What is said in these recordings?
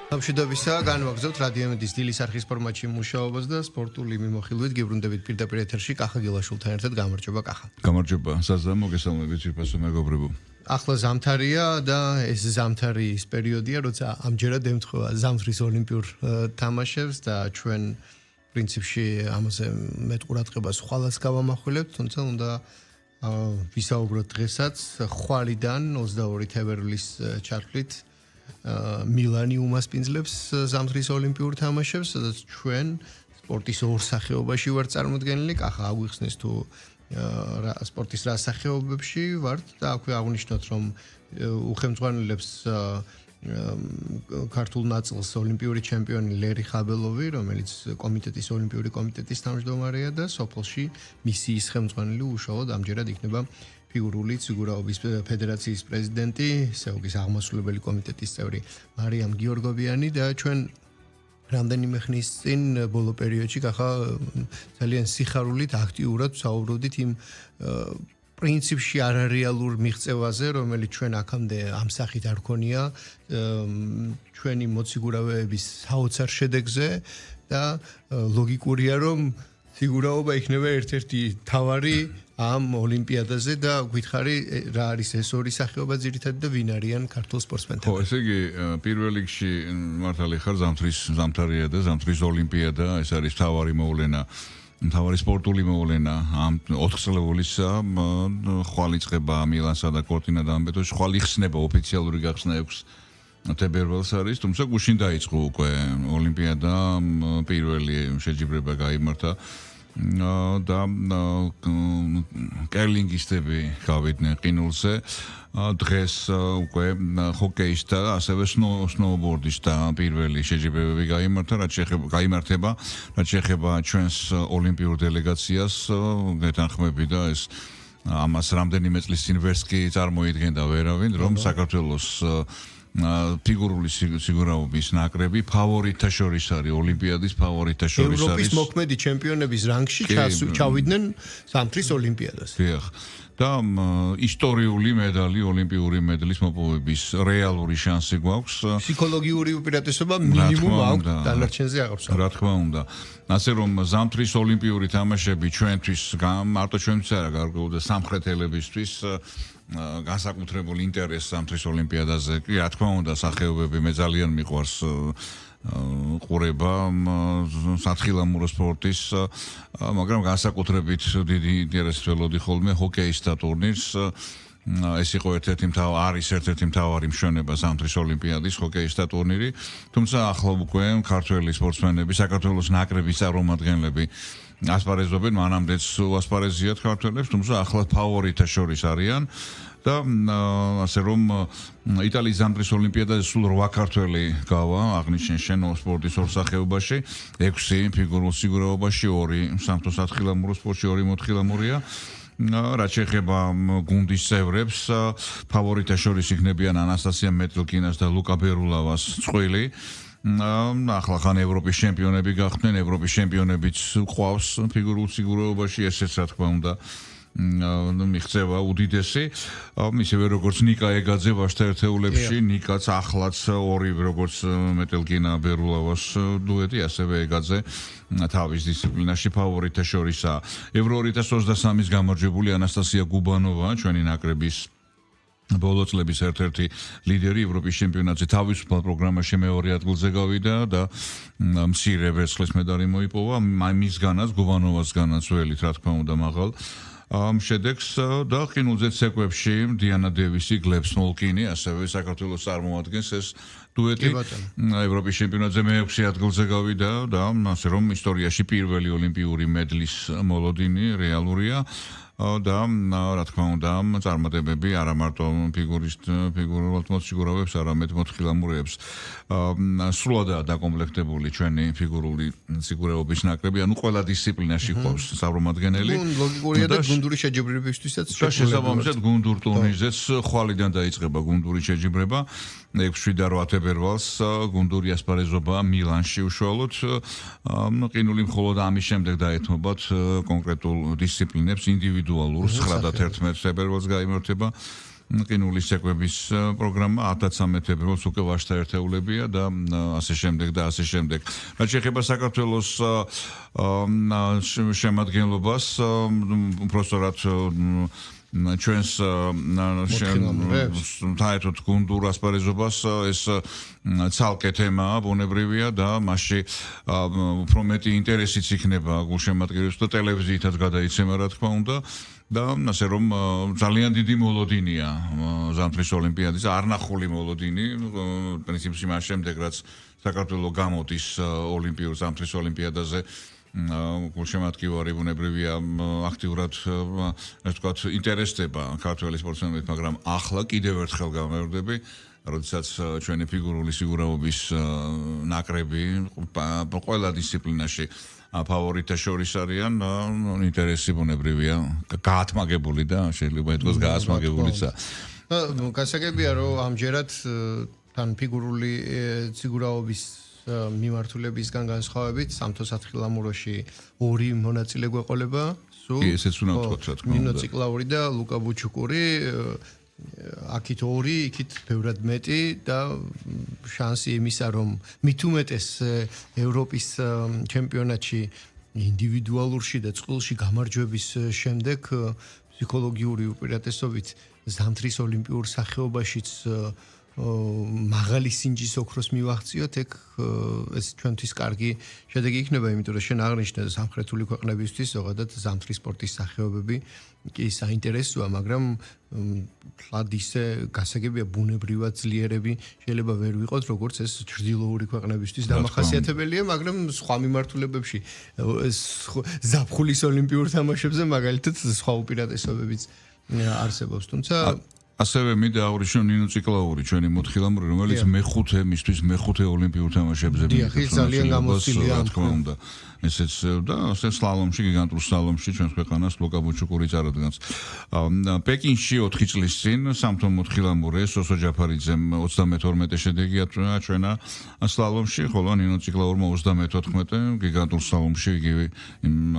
Სამშვიდობისა, განვაგრძობთ რადიო ემედის დილის არხის ფორმატში მუშაობას და სპორტული მიმოხილვით გიბრუნდებით პირდაპირ ეთერში კახა გილაშვილთან ერთად. გამარჯობა კახა. გამარჯობა. საზამო გესალმებით ძვირფასო მეგობრებო. ახლა ზამთარია და ეს ზამთარი ის პერიოდია, როცა ამჯერად ემთხვევა ზამთრის ოლიმპიურ თამაშებს და ჩვენ პრინციპში ამაზე მეტ ყურადღებას ხვალაც გავამახვილებთ, თუმცა უნდა ვისაუბროთ დღესაც ხვალიდან 22 თებერვლის ჩართვლით მილანი უმასპინძლებს ზამთრის ოლიმპიურ თამაშებს, სადაც ჩვენ სპორტის ორ სახეობაში ვართ წარმოდგენილი. კახა აგვიხსნის თუ სპორტის რა სახეობებში ვართ და აქვე აღნიშნოთ, რომ უხელმძღვანელებს ქართულ ნაწილს ოლიმპიური ჩემპიონი ლერი ხაბელოვი, რომელიც კომიტეტის ოლიმპიური კომიტეტის თავმჯდომარეა და სოფელში მისიის ხელმძღვანელი უშუალოდ ამჯერად იქნება ფიგურული ციგურაობის ფედერაციის პრეზიდენტი, სეოგის აღმასრულებელი კომიტეტის წევრი მარიამ გიორგოვიანი და ჩვენ რამდენიმე ხნის წინ ბოლო პერიოდში კახა ძალიან სიხარულით აქტიურად ვსაუბრობდით იმ პრინციპში არარეალურ მიღწევაზე, რომელიც ჩვენ აქამდე ამ სახით არ ქონია ჩვენი მოციგურავეების საოცარ შედეგზე და ლოგიკურია, რომ ციგურაობა იქნება ერთ-ერთი თავარი ამ ოლიმპიადაზე და გითხარი რა არის ეს ორი სახეობა ძირითადად და ვინ არიან ქართულ სპორტსმენები? ხო, ესე იგი, პირველ რიგში მართალი ხარ ზამთრია და ზამთრის ოლიმპიადა, ეს არის თავარი მოვლენა, თავარი სპორტული მოვლენა ამ 4 წლებულისა ხვალ იწყება მილანსა და კორტინა და ამბეთოში ხვალ იხსნება ოფიციალური გახსნა 6 თებერვალს არის, თუმცა გუშინ დაიწყო უკვე ოლიმპიადა, პირველი შეჯიბრება გაიმართა და კერლინგისტები გავიდნენ ყინულზე. დღეს უკვე ჰოკეის და ასევე სნოუბორდისტთა პირველი შეჯიბრებები გაიმართება, რაც შეეხება ჩვენს ოლიმპიურ დელეგაციას, გეთანხმები და ეს ამას რამდენიმე წლის წინ ვერც კი წარმოიდგენდა ვერავინ, რომ საქართველოს ფიგურული სიგურაობის ნაკრები ფავორიტთა შორის არის, ოლიმპიადის ფავორიტთა შორის არის. ევროპის მოქმედი ჩემპიონების რანგში ჩავიდნენ ზამთრის ოლიმპიადას. დიახ. და ისტორიული მედალი, ოლიმპიური მედლის მოპოვების რეალური შანსი გვაქვს. ფსიქოლოგიური უპირატესობა მინიმუმ აქვს, დანარჩენზე აღარ. რა თქმა უნდა. ასე რომ ზამთრის ოლიმპიური თამაშები ჩვენთვის, მარტო ჩვენთვის არა, გარკვეულ და სამხრეთელებისთვის განსაკუთრებული ინტერესი ზამთრის ოლიმპიადაზე. კი, რა თქმა უნდა, სახეობები მე ძალიან მიყვარს ყურება სათხილამურო სპორტის, მაგრამ განსაკუთრებით დიდი ინტერესი ველოდი ხოლმე ჰოკეის ტურნირს. ეს იყო ერთ-ერთი მთავარი მშვენება ზამთრის ოლიმპიადის ჰოკეის ტურნირი. თუმცა ახლა უკვე ქართველი სპორტსმენები, საქართველოს ნაკრების წარმომადგენლები ასპარეზობენ, მანამდეც ასპარეზიათ ქართველებს, თუმცა ახლა ფავორიტთა შორის არიან და ასე რომ იტალიის ზამთრის ოლიმპიადაზე სულ 8 ქართველი გავა, აღნიშნეს შენ სპორტის ორ სახეობაში, 6 ფიგურულ სიგურაობაში, 2 სამთო სათხილამურო სპორტში, 2 მოთხილამურია. რაც შეეხება გუნდის წევრებს, ფავორიტთა შორის იქნებიან ანასტასია მეტილკინას და ლუკა ბერულავას წყვილი. ახლა ხან ევროპის ჩემპიონები გახდნენ, ევროპის ჩემპიონებიც ყავს ფიგურულ სიგურაობაში, ესეც რა თქმა უნდა მიღწევა უდიდესი. ისევე როგორც ნიკა ეგაძე ვაჟთა ერთეულებში, ნიკაც ახლაც ორივე როგორც მეტელკინა ბერულავას დუეტი, ასევე ეგაძე თავის დისციპლინაში ფავორიტთა შორისაა. ევრო 2023-ის გამარჯვებული ანასტასია გუბანოვა, ჩვენი ნაკრების ბოლო წლების ერთ-ერთი ლიდერი ევროპის ჩემპიონატზე თავისუფალ პროგრამაში მეორე ადგილზე გავიდა და მცირე ვერცხლის მედალი მოიპოვა. მისგანაც გუბანოვასგანაც ველით რა თქმა უნდა მაღალ შედეგს და ყინულზე ცეკვებში დიანა დევისი, გლებ სმოლკინი, ასევე საქართველოს წარმოადგენს ეს დუეტი. ევროპის ჩემპიონატზე მე-6 ადგილზე გავიდა და ასე რომ ისტორიაში პირველი ოლიმპიური მედლის მოლოდინი რეალურია. და რა თქმა უნდა წარმატებები არა მარტო ფიგურულ მოციგურავებს, არამედ მოთხილამურეებს. სრულადაა დაკომპლექტებული ჩვენი ფიგურული სიგურაობის ნაკრები, ანუ ყველა დისციპლინაში ყავს წარმომადგენელი. ლოგიკურია და გუნდური შეჯიბრებებისთვისაც შესაბამისად გუნდურ ტურნირზეც ხვალიდან დაიწყება გუნდური შეჯიბრება. 6 და 8 თებერვალს გუნდური ასპარეზობა მილანში უშუალოდ. ყინული მხოლოდ ამის შემდეგ დაეთმობათ კონკრეტულ დისციპლინებს ინდივიდუალურ 9 და 11 თებერვალს გაიმართება ყინულის ცეკვების პროგრამა 1013 ფებრუარს უკვე ვაჟთა ერთეულებია და ასე შემდეგ და ასე შემდეგ. რაც შეეხება საქართველოს შემადგენლობას, უბრალოდ ჩვენს საერთოდ გუნდურ ასპარეზობას ეს ცალკე თემაა, ბუნებრივია და მასში უფრო მეტი ინტერესიც იქნება გულშემატკივრებს და ტელევიზიითაც გადაიცემა რა თქმა უნდა და ასე რომ ძალიან დიდი მოლოდინია ზამთრის ოლიმპიადის, არნახული მოლოდინი, პრინციპში მას შემდეგ რაც საქართველოს გამოდის ოლიმპიურ ზამთრის ოლიმპიადაზე გულშემატკივარი ბუნებრივია აქტიურად ასე ვთქვათ ინტერესდება ქართველი სპორტსმენებით, მაგრამ ახლა კიდევ ერთხელ გამევრდები, როდესაც ჩვენი ფიგურული სიგურაობის ნაკრები ყველა დისციპლინაში ფავორიტთა შორის არიან, ინტერესი ბუნებრივია გაათმაგებული და შეიძლება ითქვას გაასმაგებულიც. გასაგებია რომ ამჯერად თან ფიგურული სიგურაობის მიმართულებისგან განსხვავებით სამთო სათხილამუროში 2 მონაწილე გვეყოლება, სულ ესეც უნდა ვთქვათ რა თქმა უნდა. ნინო ციკლაური და ლუკა ბუჩუკური, აქით 2, იქით ბევრად მეტი და შანსი იმისა რომ მით უმეტეს ევროპის ჩემპიონატში ინდივიდუალურში და წყვილში გამარჯვების შემდეგ ფსიქოლოგიური უპირატესობით ზამთრის ოლიმპიურ სახეობაშიც მაღალი სინჯის ოქროს მივაღწიოთ, ეგ ეს ჩვენთვის კარგი შედეგი იქნება, იმიტომ რომ შენ აღნიშნე სამხრეთული ქვეყნებისთვის ზოგადად ზამთრის სპორტის სახეობები კი საინტერესოა, მაგრამ თლად ისე გასაგებია ბუნებრივად ძლიერები შეიძლება ვერ ვიყოთ, როგორც ეს ჩრდილოური ქვეყნებისთვის დამახასიათებელია, მაგრამ სხვა მიმართულებებში ზაფხულის ოლიმპიურ თამაშებზე მაგალითად სხვა უპირატესობებიც არსებობს, თუმცა ასევე მინდა აღვნიშნო ნინო ციკლაური, ჩვენი მოთხილამური, რომელიც მეხუთე ოლიმპიურ თამაშებზე მიიღებს ძალიან გამოცდილია, რა თქმა უნდა. ესეც და ასე სლალომში, გიგანტურ სლალომში ჩვენს ქვეყანას ლუკა ბუჩუკური წარადგენს. პეკინში 4 წლის წინ სამთო მოთხილამურე სოსო ჯაფარიძემ 32 შედეგი აჩვენა სლალომში, ხოლო ნინო ციკლაურმა 34, გიგანტურ სლალომში იგივე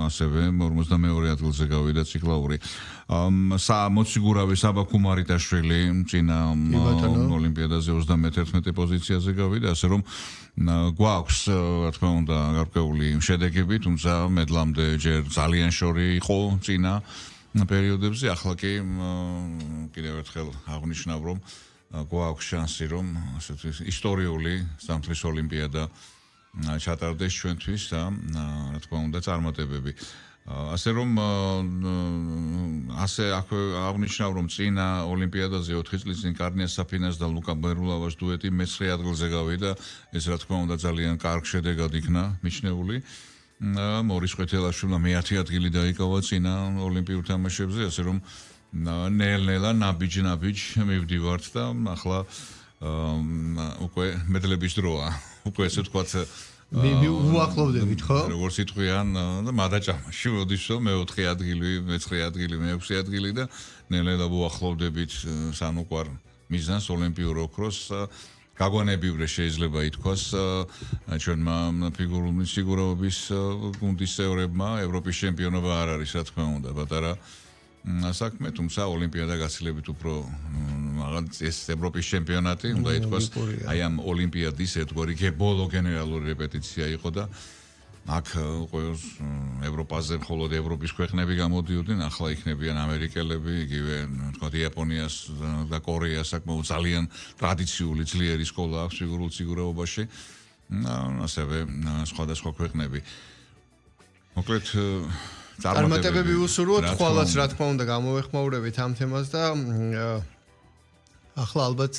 ასევე 52 ადგილზე გავიდა ციკლაური. მოციგურავი საბაქუ მარიტაშვილი წინა ოლიმპიადაზე 31 პოზიციაზე გავიდა, ასე რომ გვაქვს რა თქმა უნდა გარკვეული შედეგები, თუმცა მედლამდე ჯერ ძალიან შორი იყო წინა პერიოდებზე, ახლა კი კიდევ ერთხელ აღნიშნავ რომ გვაქვს შანსი რომ ასეთი ისტორიული ზამთრის ოლიმპიადა ჩატარდეს ჩვენთვის და რა თქმა უნდა წარმატებები. ასე რომ ასე აღნიშნავ რომ წინა ოლიმპიადაზე 4 წლის წინ კარნია საფინას და ლუკა ბერულავას დუეტი მე-9 ადგილზე გავიდა, ეს რა თქმა უნდა ძალიან კარგ შედეგად იქნა მიჩნეული. მორის ყვითელაშვილმა მე-10 ადგილი დაიკავა წინა ოლიმპიურ თამაშებზე, ასე რომ ნელ-ნელა ნაბიჯ მივდივართ და ახლა უკვე მედლების დროა. უკვე ესე ვთქვათ უახლოვდებით, ხო? როგორც იტყვიან, და მადაჭამაში მოდის რომ მე-4 ადგილი, მე-9 ადგილი, მე-6 ადგილი და ნელ-ნელა უახლოვდებით სანუკვარ მიზანს ოლიმპიურ ოქროს. გაგვანებივრე შეიძლება ითქვას ჩვენმა ფიგურული სიგურაობის გუნდის წევრებმა, ევროპის ჩემპიონობა არ არის, რა თქმა უნდა, პატარა საქმე, თუმცა ოლიმპიადა გაცილებით უფრო ეს ევროპის ჩემპიონატი, უნდა ითქვას, აი ამ ოლიმპიადის ერთგვარი ბოლო გენერალური რეპეტიცია იყო და აქ ყოველს ევროპაზე მხოლოდ ევროპის ქვეყნები გამოდიოდნენ, ახლა იქნებიან ამერიკელები, იგივე თქვათ იაპონიას და კორეას საკმაოდ ძალიან ტრადიციული ძლიერი სკოლა აქვს ფიგურულ სიგურაობაში, ასევე სხვადასხვა ქვეყნები. მოკლედ წარმატებები უსურვოთ, ხვალაც რა თქმა უნდა გამოვეხმაურებით ამ თემას და ახლა ალბათ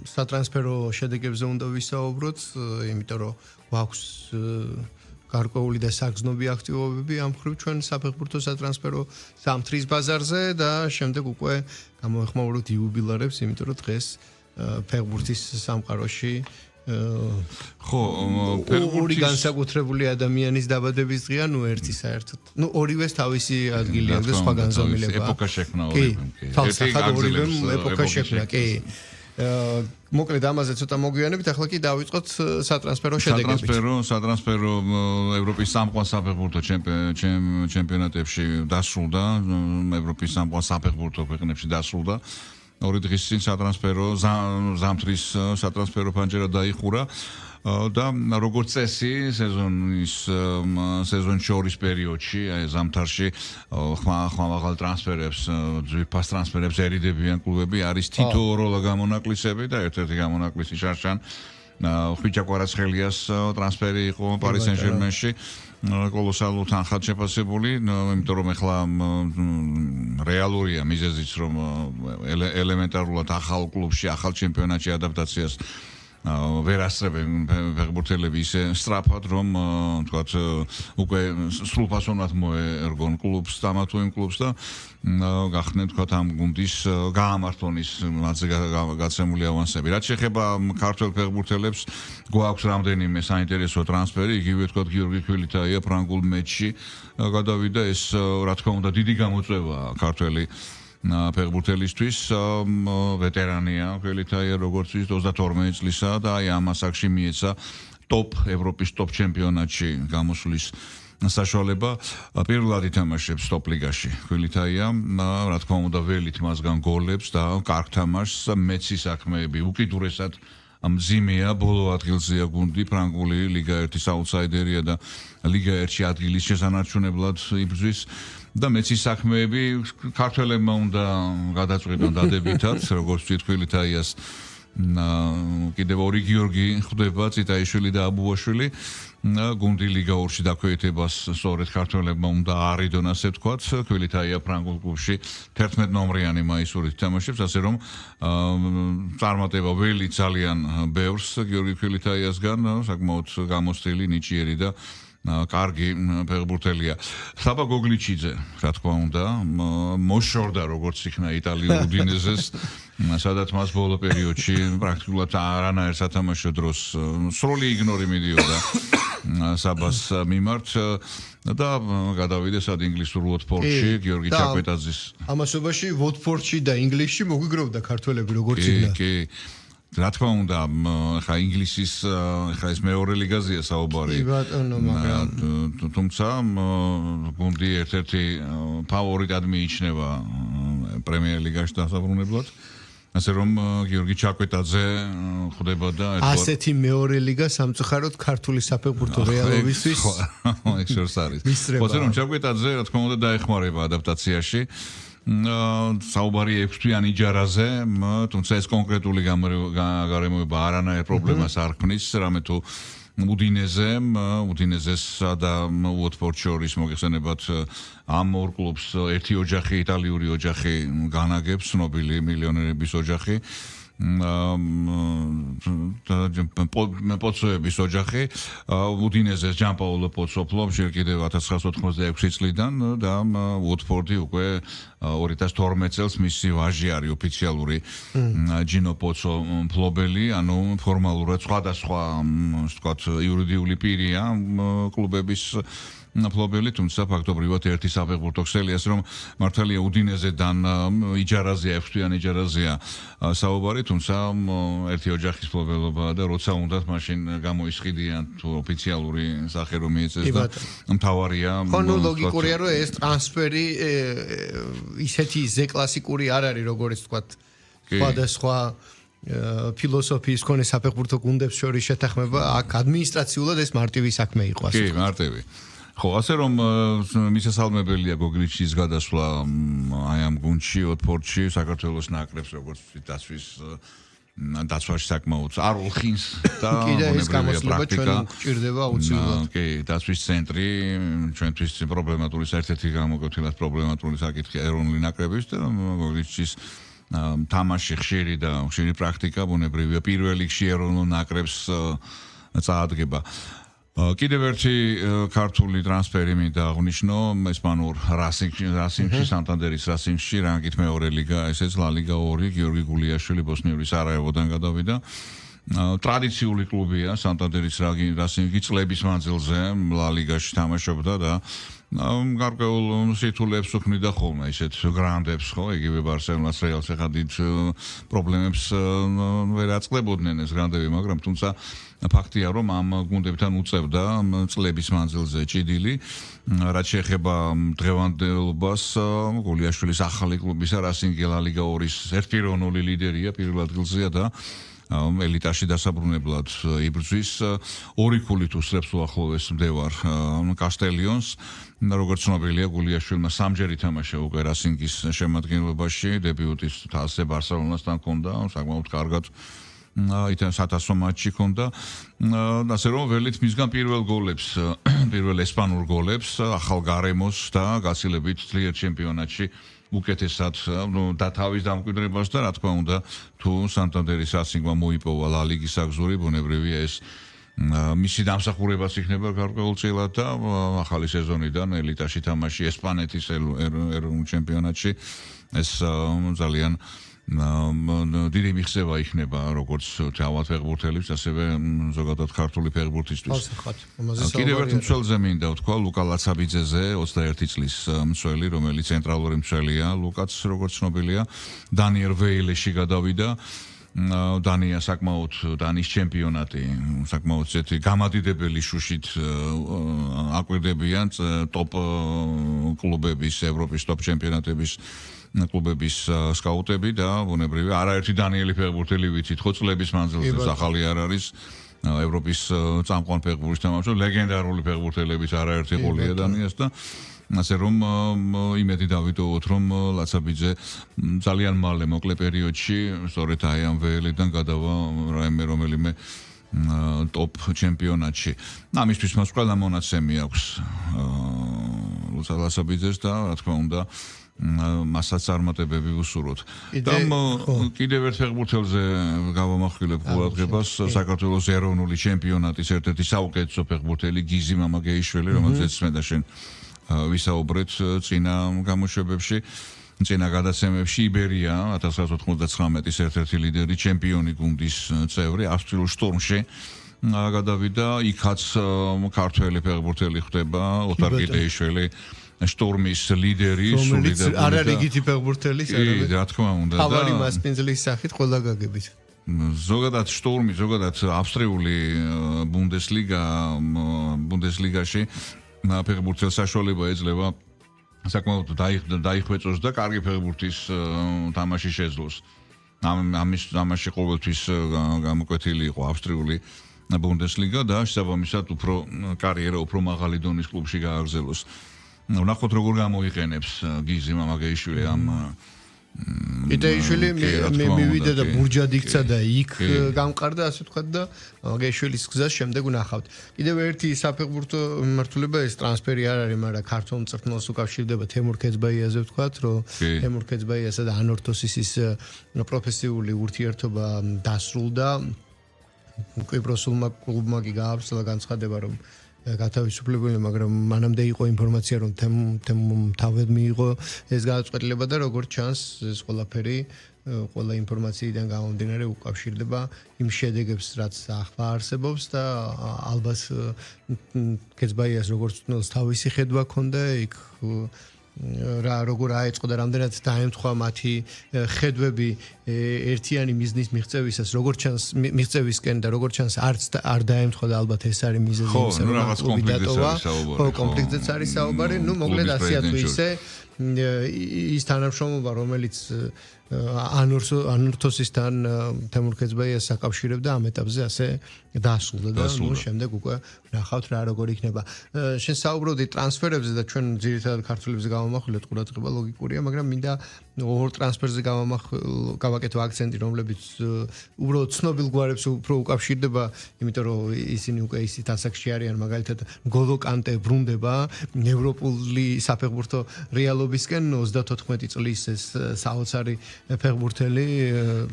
სატრანსფერო შედეგებზე უნდა ვისაუბროთ, იმიტომ რომ გვაქვს გარკვეული და საგრძნობი აქტივობები ამ მხრივ ჩვენ საფეხბურთო სატრანსფერო ზამთრის ბაზარზე და შემდეგ უკვე გამოვეხმაუროთ იუბილეებს, იმიტომ რომ დღეს ფეხბურთის სამყაროში ხო, ორი განსაკუთრებული ადამიანის დაბადების დღეა, ერთი საერთოდ. ორივეს თავისი ადგილი აქვს და სხვა განზომილება. ეპოქა შექმნა ორივემ. თავსახად ორივემ ეპოქა შექმნა, კი. მოკლედ ამაზე ცოტა მოგვიანებით, ახლა კი დავიწყოთ სატრანსფერო შედეგებით. სატრანსფერო ევროპის სამყარო საფეხბურთო ჩემპიონატებში დასრულდა, ევროპის სამყარო საფეხბურთო ქვეყნებში დასრულდა. ორი დღის წინ სატრანსფერო ზამთრის სატრანსფერო ფანჯარა დაიხურა და როგორც წესი სეზონის შორის პერიოდში აი ზამთარში ხმამაღალ ტრანსფერებს ძვირფას ტრანსფერებს ერიდებიან კლუბები არის თითო როლა გამონაკლისები და ერთ-ერთი გამონაკლისი შარშან ხვიჩა კვარაცხელიას ტრანსფერი იყო პარი სენ-ჟერმენში კოლოსალურ თანხად შეფასებული, იმიტომ რომ ახლა რეალურია მიზეზიც რომ ელემენტარულად ახალ კლუბში, ახალ ჩემპიონატში ადაპტაციას ვერ ასწრებენ ფეხბურთელები ისე სწრაფად რომ თქვათ უკვე სრულფასოვნად მოერგონ კლუბს და თუ იმ კლუბს და გახდნენ თქვათ ამ გუნდის გაამართლონ ის მათზე გაცემული ავანსები. რაც შეეხება ქართველ ფეხბურთელებს, გვაქვს რამდენიმე საინტერესო ტრანსფერი, იგივე თქვათ გიორგი ქვილითაია ფრანგულ მეტში გადავიდა, ეს რა თქმა უნდა დიდი გამოწვევაა ქართველი ფეხბურთელისთვის, ვეტერანია ქვილითაია როგორც ის 32 წლისა და აი ამ ასაკში მიეცა ევროპის ტოპ ჩემპიონატში გამოსვლის საშუალება. პირველად ითამაშებს ტოპ ლიგაში ქვილითაია, რა თქმა უნდა ველით მასგან გოლებს და კარგ თამაშს, მეცი საქმეები უკიდურესად მძიმეა, ბოლო ადგილზეა გუნდი, ფრანგული ლიგა 1-ის აუტსაიდერია და ლიგა 1-ში ადგილის შესანარჩუნებლად იბრძვის და მეცის საქმეები ქართველებმა უნდა გადაწყვიტონ დადებითად, როგორც ვთქვით ქვილითაიას კიდევ ორი გიორგი ხვდება, წიტაიშვილი და აბუაშვილი. გუნდი ლიგა 2-ში დაქვეითებას სწორედ ქართველებმა უნდა არიდონ, ასე ვთქვათ, ქვილითაია ფრანგულ კლუბში 11 ნომრიანი მაისურით თამაშობს, ასე რომ წარმატება ველი ძალიან ბევრს გიორგი ქვილითაიასგან, საკმაოდ გამოცდილი, ნიჭიერი და კარგი ფეხბურთელია. საბა გოგლიჩიძე, რა თქმა უნდა, მოშორდა როგორც იქნა იტალიურ უდინეზეს, სადაც მას ბოლო პერიოდში პრაქტიკულად არანაირ სათამაშო დროს სრული იგნორი მიდიოდა საბას მიმართ და გადავიდა სად ინგლისურ ვოტფორდში გიორგი ჩაკვეტაძის ამასობაში ვოტფორდში და ინგლისში მოგვიგროვდა ქართველები როგორც იქნა. კი. რა თქმა უნდა, ხა ინგლისის ხა ეს მეორე ლიგაზეა საუბარი. თუმცა გუნდი ერთ-ერთი ფავორიტად მიიჩნევა პრემიერ ლიგაში დასაბრუნებლად. ასე რომ გიორგი ჩაკვეტაძე ხვდება და ასეთი მეორე ლიგა სამწუხაროდ ქართული საფეხბურთო რეალობისთვის ეს შორს არის. ხოზე რომ ჩაკვეტაძე რა თქმა უნდა დაეხმარება ადაპტაციაში. საუბარი 6 თვიანი იჯარაზე, თუმცა ეს კონკრეტული გარემოება არანაირ პრობლემას არ ქმნის, რამე თუ უდინეზესა და ვოტფორდ შორის მოგეხსენებათ ამ ორ კლუბს ერთი ოჯახი, იტალიური ოჯახი განაგებს, ცნობილი მილიონერების ოჯახი. პოცოების ოჯახი უდინეზეს ჯან-პაოლო პოცო ფლობს ჯერ კიდევ 1986 წლიდან და ვოტფორდი უკვე 2012 წელს მისი ვაჟი არის ოფიციალური ჯინო პოცო ფლობელი, ანუ ფორმალურად სხვადასხვა ვთქვათ იურიდიული პირია კლუბების ფლობელი, თუმცა ფაქტობრივად ერთი საფეხბურთო ქსელი, ასე რომ მართალია უდინეზედან იჯარაზეა, 6 თვიანი იჯარაზეა საუბარი, თუმცა ერთი ოჯახის ფლობელობაა და როცა უნდათ მაშინ გამოისყიდიან თუ ოფიციალური სახე რომ მიეწეს და მთავარია ქრონოლოგიკურია რომ ეს ტრანსფერი ისეთი ზე-კლასიკური არ არის, როგორც ვთქვათ, სხვადასხვა ფილოსოფიის მქონე საფეხბურთო გუნდებს შორის შეთანხმება, აქ ადმინისტრაციულად ეს მარტივი საქმე იყო, ასე კი, მარტივი. ხო, ასე რომ მისასალმებელია გოგლიჩის გადასვლა აი ამ გუნდში, ვოტფორდში, საქართველოს ნაკრებს როგორც დაცვაში საკმაოდ არ უხინს და მონებრივია ჩვენ გვჭირდება აუცილებლად. კი, დაცვის ცენტრი ჩვენთვის პრობლემატური ერთ-ერთი გამოკვეთილად პრობლემატური საკითხია ეროვნული ნაკრების და გოგლიჩის თამაში ხშირი პრაქტიკა ბუნებრივია პირველ რიგში ეროვნულ ნაკრებს წაადგება. კიდევ ერთი ქართული ტრანსფერი მინდა აღვნიშნო ესპანურ რასინგში, სანტანდერის რასინგში, რანგით მეორე ლიგა, ესეც ლა ლიგა 2, გიორგი გულიაშვილი ბოსნიური სარაევოდან გადავიდა. ტრადიციული კლუბია სანტანდერის რასინგი წლების მანძილზე ლა ლიგაში თამაშობდა და გარკვეულ სიტულებს უქმნიდა ხოლმე ისეთ გრანდებს ხო იგივე ბარსელონას რეალს ახლა დიდ პრობლემებს ვერ აწყდებოდნენ ეს გრანდები მაგრამ თუმცა ფაქტია რომ ამ გუნდებთან უწევდა წლების მანძილზე ჭიდილი რაც შეეხება დღევანდელობას გოლიაშვილის ახალი კლუბისა რასინგი ლა ლიგა 2-ის ერთპიროვნული ლიდერია პირველ ადგილზეა და ელიტაში დასაბრუნებლად იბრძვის ორი ქულით უსწრებს უახლოეს მდევარ კასტელიონს როგორც ცნობილია გულიაშვილმა სამჯერ ითამაშა უკვე რასინგის შემადგენლობაში დებიუტის თასზე ბარსელონასთან ჰქონდა საკმაოდ კარგად ითამ სათასო მატჩი ჰქონდა ასე რომ ველით მისგან პირველ ესპანურ გოლებს ახალ გარემოს და გაცილებით ძლიერ ჩემპიონატში უკეთესად და თავის დამკვიდრებას და რა თქმა უნდა თუ სანტანდერის რასინგმა მოიპოვა ლა ლიგის აგზური ბუნებრივია ეს მისი დამსახურებაც იქნება გარკვეულწილად და ახალი სეზონიდან ელიტაში თამაში ესპანეთის ეროვნულ ჩემპიონატში ეს ძალიან დიდი მიღწევა იქნება როგორც თავად ფეხბურთელებს ასევე ზოგადად ქართული ფეხბურთისთვის. კიდევ ერთ მცველზე მინდა ვთქვა ლუკა ლაცაბიძეზე 21 წლის მცველი რომელიც ცენტრალური მცველია ლუკაც როგორც ცნობილია დანიელ ვეილეში გადავიდა დანია საკმაოდ დანის ჩემპიონატი საკმაოდ ცეთი გამადიდებელი შუშით აკვირდებიან ტოპ კლუბების ევროპის ტოპ ჩემპიონატების კლუბების სკაუტები და ბუნებრივია არაერთი დანიელი ფეხბურთელი ვიცით ხო წლების მანძილზე ახალი არ არის ევროპის წამყვან ფეხბურთის თამაშო ლეგენდარული ფეხბურთელების არაერთი ყოლია დანიას და ასე რომ იმედი დავიტოვოთ რომ ლაცაბიძე ძალიან მალე მოკლე პერიოდში სწორედ აი ამ ვეელიდან გადავა რომელიმე ტოპ ჩემპიონატში. ამისთვის მას ყველა მონაცემი აქვს ლაცაბიძეს და რა თქმა უნდა მასაც წარმატებები უსურვოთ. და კიდევ ერთ ფეხბურთელზე გავამახვილებ ყურადღებას საქართველოს ეროვნული ჩემპიონატის ერთ-ერთი საუკეთესო ფეხბურთელი გიზი მამაგეიშვილი რომელზეც მე და შენ ვისაუბრეთ წინა გამოშვებებში წინა გადაცემებში იბერია 1999-ის ერთ-ერთი ლიდერი ჩემპიონი გუნდის წევრი ავსტრიულ შტორმში გადავიდა იქაც ქართველი ფეხბურთელი ხდება ოთარ კიდეიშვილი შტორმის ლიდერი სული და არ არის იგივე ფეხბურთელი კი რა თქმა უნდა და თავარი მასპინძლის სახით ყველა გაგებით ზოგადად შტორმი ზოგადად ავსტრიული ბუნდესლიგაში ფეხბურთელს საშუალება ეძლევა საკმაოდ დაიხვეწოს და კარგი ფეხბურთის თამაში შეძლოს ამაში ყოველთვის გამოკვეთილი იყო ავსტრიული ბუნდესლიგა და შესაბამისად უფრო კარიერა უფრო მაღალი დონის კლუბში გააგრძელოს ნახოთ როგორ გამოიყენებს გიზი მამაგეიშვილი ამ იდეიშვილი მივიდა და ბურჯად იქცა და იქ გამყარდა ასე ვთქვათ და მამაგეიშვილის გზას შემდეგ ვნახავთ. კიდევ ერთი საფეხბურთო მიმართულება ეს ტრანსფერი არ არის, მაგრამ ქართულ მწვრთნელს უკავშირდება თემურ ქეცბაიაზე ვთქვათ, რომ თემურ ქეცბაიასა და ანორთოსის ის პროფესიული ურთიერთობა დასრულდა. კვიპროსულმა კლუბმა კი გაავრცელა განცხადება, რომ გათავისუფლებული, მაგრამ მანამდე იყო ინფორმაცია, რომ თავად მიიღო ეს გადაწყვეტილება და როგორც ჩანს, ეს ყველაფერი ყველა ინფორმაციიდან გამომდინარე უკავშირდება იმ შედეგებს, რაც ახლა არსებობს და ალბათ ქეცბაიას როგორც თუნდაც თავისი ხედვა ჰქონდა იქ როგორ აეწყო და რამდენად დაემთხვა მათი ხედვები ერთიანი მიზნის მიღწევისას როგორც ჩანს მიღწევისკენ და როგორც ჩანს არ დაემთხვა და ალბათ ეს არის მიზეზი იმისა რომ კონფლიქტზეც არის საუბარი მოკლედ ასეა თუ ისე ის თანამშრომლობა რომელიც ანორთოსისთან თემურ ქეცბაიას აკავშირებდა ამ ეტაპზე ასე დასრულდა და შემდეგ უკვე ნახავთ რა როგორ იქნება. შენ საუბრობდი ტრანსფერებზე და ჩვენ ძირითადად ქართულებზე გავამახვილეთ ყურადღება ლოგიკურია, მაგრამ მინდა ორ ტრანსფერზე გავაკეთო აქცენტი, რომლებიც უბრალოდ ცნობილ გვარებს უფრო უკავშირდება, იმიტომ რომ ისინი უკვე ისეთ ასაკში არიან, მაგალითად გოლო კანტე ბრუნდება ევროპული საფეხბურთო რეალობისკენ 34 წლის ეს საოცარი ფეხბურთელი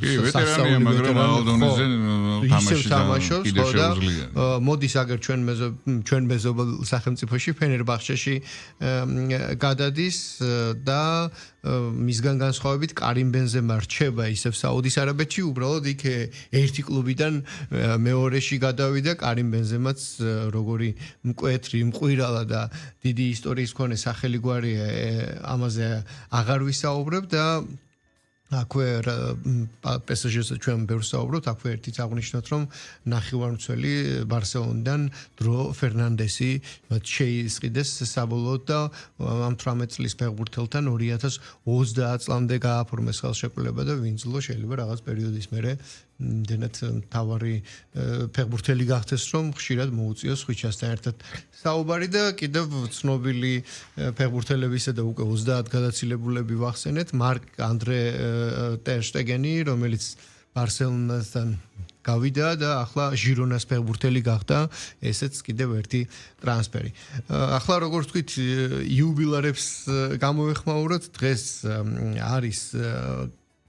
ვეტერანია, მაგრამ ალდონეზე თამაშობს და მოდის აგერ ჩვენ მეზობელ სახელმწიფოში ფენერბახჩეში გადადის და მისგან განსხვავებით კარიმ ბენზემა რჩება ისევ საუდის არაბეთში, უბრალოდ იქ ერთი კლუბიდან მეორეში გადავიდა კარიმ ბენზემაც როგორი მკვეთრი, მყირალა და დიდი ისტორიის მქონე სახელი გვარია, ამაზე აღარ ვისაუბრებ და აქვე PSG-ზე ჩვენ ბევრს საუბრობთ, აქვე ერთიც აღნიშნოთ, რომ ნახევარმცველი ბარსელონიდან დრო ფერნანდესი შეისყიდეს საბოლოოდ და ამ 18 წლის ფეხბურთელთან 2030 წლამდე გააფორმეს ხელშეკრულება და ვინძლო შეიძლება რაღაც პერიოდის მერე იმდენად მთავარი ფეხბურთელი გახდეს, რომ ხშირად მოუწიოს ხვიჩასთან ერთად საუბარი და კიდევ ცნობილი ფეხბურთელებისა და უკვე 30 გადაცილებულები ვახსენეთ, მარკ ანდრე ტერ შტეგენი, რომელიც ბარსელონასთან გავიდა და ახლა ჟირონას ფეხბურთელი გახდა, ესეც კიდევ ერთი ტრანსფერი. ახლა როგორც ვთქვით, იუბილარებს გამოვეხმაუროთ, დღეს არის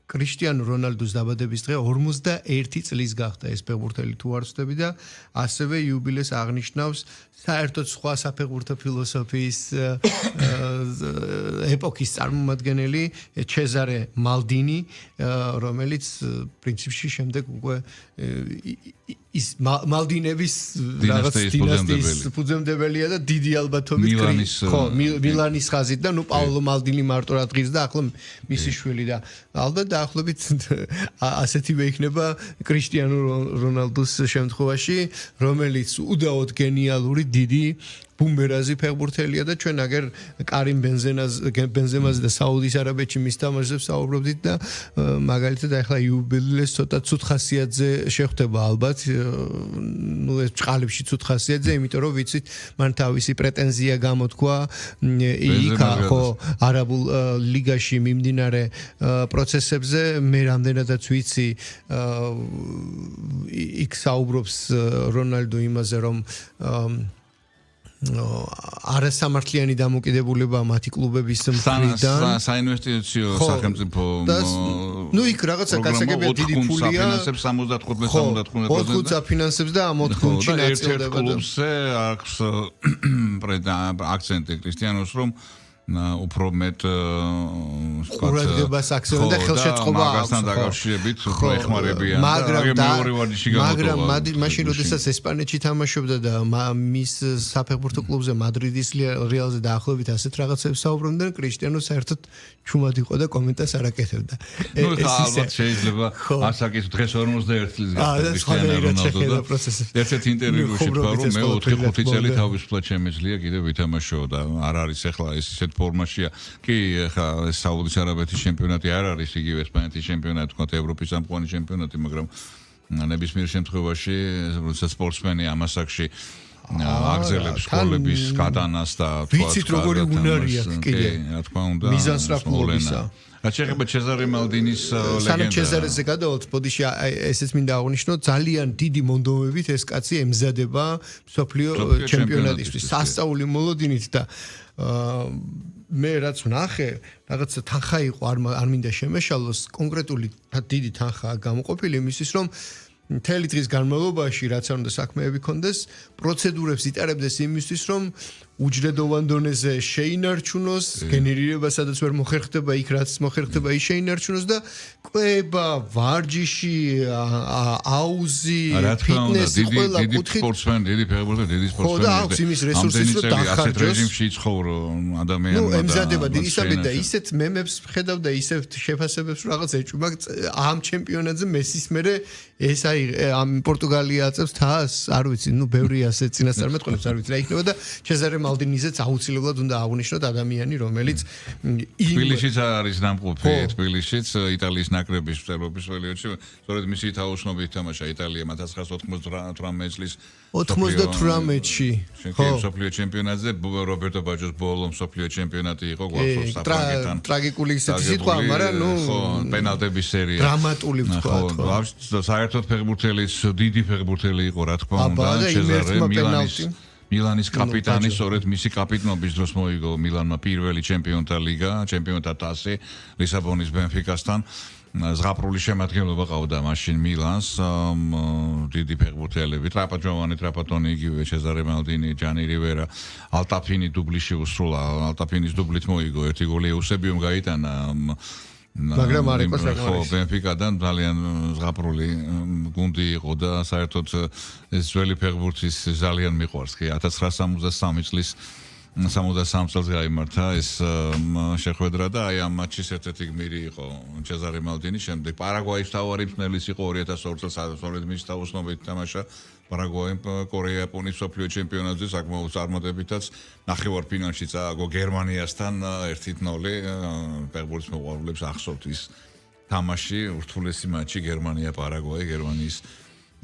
კრისტიანო რონალდუს დაბადების დღე 51 წლის გახდა ეს ფეხბურთელი თუ არ ვცდები და ასევე იუბილეს აღნიშნავს საერთოდ სხვა საფეხბურთო ფილოსოფიის ეპოქის წარმომადგენელი ჩეზარე მალდინი, რომელიც პრინციპში შემდეგ უკვე ის მალდინების რაღაც დინასტიის ფუძემდებელია და დიდი ალბათობით მილანის ხაზით და ნუ პაოლო მალდინი მარტო რა დღის და ახლა მისი შვილი და ალბათ დაახლოებით ასეთივე იქნება კრისტიანო რონალდუს შემთხვევაში, რომელიც უდაოდ გენიალური დიდი ბუმერაზი ფეხბურთელია და ჩვენ აგერ კარიმ ბენზემაზე და საუდის არაბეთში მის თამაშებს საუბრობდით და მაგალითად ახლა იუბილეს ცოტა ცუდ ხასიათზე შეხვდება ალბათ, ნუ ეს წყალებში ცუდ ხასიათზე, იმიტომ რომ ვიცით, მან თავისი პრეტენზია გამოთქვა იქ ხო არაბულ ლიგაში მიმდინარე პროცესებზე, მე რამდენადაც ვიცი, იქ საუბრობს რონალდო იმაზე, რომ არასამართლიანი დამოკიდებულება მათი კლუბების მხრიდან საინვესტიციო სახელმწიფო ნუ იქ რაღაცა გასაგებია დიდი ფულია 75% აფინანსებს და ამ 4-ში ნაწილდება და კლუბზე აქვს აქცენტი კრისტიანოს რომ უფრო მეტ ყურადღებას აქცევენ და ხელშეწყობა აქვს მაგასთან დაკავშირებით უფრო ეხმარებიან მაგრამ მაშინ როდესაც ესპანეთში თამაშობდა და მის საფეხბურთო კლუბზე მადრიდის რეალზე დაახლოებით ასეთ რაღაცებს საუბრობდნენ, კრისტიანო საერთოდ ჩუმად იყო და კომენტარს არ აკეთებდა. ნუ ალბათ შეიძლება ასაკის დღეს 41 წლის გახდა კრისტიანო რონალდო და ერთ-ერთ ინტერვიუში თქვა რომ მე 4-5 წელი თავისუფლად შემეძლია კიდევ ვითამაშო და არ არის ახლა ეს ისეთ ფორმაშია. კი, ხა საუდის არაბეთის ჩემპიონატი არ არის იგივე ესპანეთის ჩემპიონატი, თქო ევროპის სამყარო ჩემპიონატი, მაგრამ ნებისმიერ შემთხვევაში როცა სპორტსმენი ამ ასაკში აგზელებს სკოლების გადანას და ვიცით როგორი უნარია კიდე რა თქმა უნდა მიზანსრაფლობისა. რაც შეეხება ჩეზარე მალდინის ლეგენდა. სანამ ჩეზარეზე გადავალთ, ბოდიში ესეც მინდა აღვნიშნო, ძალიან დიდი მონდომებით ეს კაცი ემზადება მსოფლიო ჩემპიონატისთვის. სასწაული მოლოდინით და მე რაც ვნახე, რაღაცა თანხა იყო, არ მინდა შემეშალოს, კონკრეტული დიდი თანხაა გამოყოფილი იმისთვის, რომ მთელი დღის განმავლობაში რაც არ უნდა საქმეები ქონდეს, პროცედურებს იტარებდეს იმისთვის, რომ უჯრედოვან დონეზე შეინარჩუნოს, გენერირება სადაც ვერ მოხერხდება, იქ რაც მოხერხდება, ის შეინარჩუნოს და კვება, ვარჯიში, აუზი, ფიტნესი, ყველა დიდი სპორტსმენი, დიდი ფეხბურთელი, დიდი სპორტსმენი. ხო და აქვს იმის რესურსის, რომ დახარჯოს. რეჟიმში იცხოვრო ადამიანმა. ნუ ემზადება ისაბი და ისეთ მემებს ხედავ და ისეთ შეფასებებს რაღაც ეჭვი, მაგრამ ამ ჩემპიონატზე მესის მერე ეს აი ამ პორტუგალია აწევს თას, არ ვიცი, ნუ ბევრი ასე წინასწარმეტყველებს არ ვიცი რა იქნება და ჩეზარე მალდინიზეც აუცილებლად უნდა აღვნიშნოთ ადამიანი, რომელიც თბილისშიც არის ნამყოფი, თბილისშიც იტალიის ნაკრების მწერლობის პერიოდში, სწორედ მისი თაოსნობით თამაშა იტალია 1998 წლის 98-ში. ხო, მსოფლიო ჩემპიონატზე რობერტო ბაჯოს ბოლო მსოფლიო ჩემპიონატი იყო გვახსოვს საფრანგეთთან. ტრაგიკული ისეთი სიტყვა, მაგრამ ნუ პენალტების სერია. დრამატული ვთქვა. ხო, საერთოდ ფეხბურთელის დიდი ფეხბურთელი იყო, რა თქმა უნდა, ჩეზარე მილანის კაპიტანი, სწორედ მისი კაპიტნობის დროს მოიგო მილანმა პირველი ჩემპიონთა ლიგა, ჩემპიონთა თასი ლისაბონის ბენფიკასთან. ზღაპრული შემადგენლობა ყავდა მაშინ მილანს დიდი ფეხბურთელები ტრაპაჯოვანი ტრაპატონი იგივე ჩეზარე მალდინი ჯანი რივერა ალტაფინი დუბლიში უსრულა ალტაფინის დუბლით მოიგო ერთი გოლი ეუსებიუმ გაიტანა მაგრამ არ იყო საკმარისი. ხო ბენფიკადან ძალიან ზღაპრული გუნდი იყო და საერთოდ ეს ძველი ფეხბურთის ძალიან მიყვარს კი 1963 წლის 63 წელს გაიმართა ეს შეხვედრა და აი ამ მატჩის ერთ-ერთი გმირი იყო ჩეზარე მალდინი შემდეგ პარაგვაის თავარი მწვრთნელის იყო 2002 წელს სწორედ მის თავოსნობით თამაშა პარაგვაიმ კორეა-იაპონიის მსოფლიო ჩემპიონატზე საკმაოდ წარმატებითაც ნახევარფინალში წააგო გერმანიასთან 1-0 ფეხბურთის მოყვარულებს ახსოვთ ის თამაში ურთულესი მატჩი გერმანია-პარაგვაი გერმანიის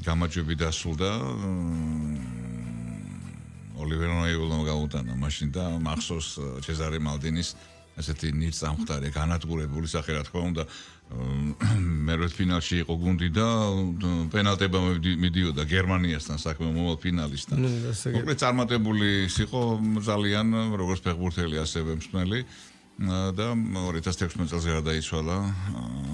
გამარჯვებით დასრულდა ოლივერ ნოიულმა გაუტანა მაშინ და მახსოვს ჩეზარე მალდინის ასეთი ნირწამხდარი განადგურებული სახე რა თქმა უნდა მერვეთ ფინალში იყო გუნდი და პენალტება მიდიოდა გერმანიასთან საქმე მომავალ ფინალისთან. მოკლედ წარმატებული იყო ძალიან როგორც ფეხბურთელი ასევე მსმელი და 2016 წელს გარდაიცვალა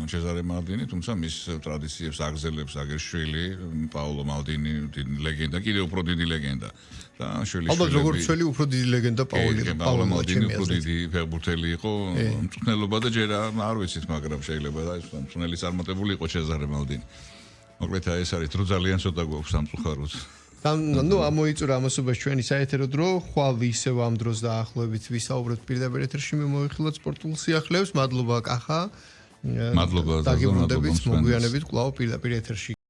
ჩეზარე მალდინი, თუმცა მის ტრადიციებს აგზელებს აგერშვილი, პაოლო მალდინი, ლეგენდა, კიდევ უფრო დიდი ლეგენდა. და შვილიშვილები. ალბათ როგორც ჩვენი უფრო დიდი ლეგენდა პაოლო მალდინი უფრო დიდი ფეხბურთელი იყო, მწვრთნელობა და ჯერ არ ვიცით, მაგრამ შეიძლება და ის მწვრთნელი წარმატებული იყო ჩეზარე მალდინი. მოკლედ ეს არის დრო ძალიან ცოტა გვაქვს სამწუხაროდ. ნუ ამოიწურა ამასობაში ჩვენი საეთერო დრო, ხვალ ისევ ამ დროს დაახლოებით ვისაუბროთ პირდაპირ ეთერში მე მოიხილოთ სპორტულ სიახლეებს. მადლობა კახა. მადლობა დაგიბრუნდებით მოგვიანებით კვლავ პირდაპირ ეთერში.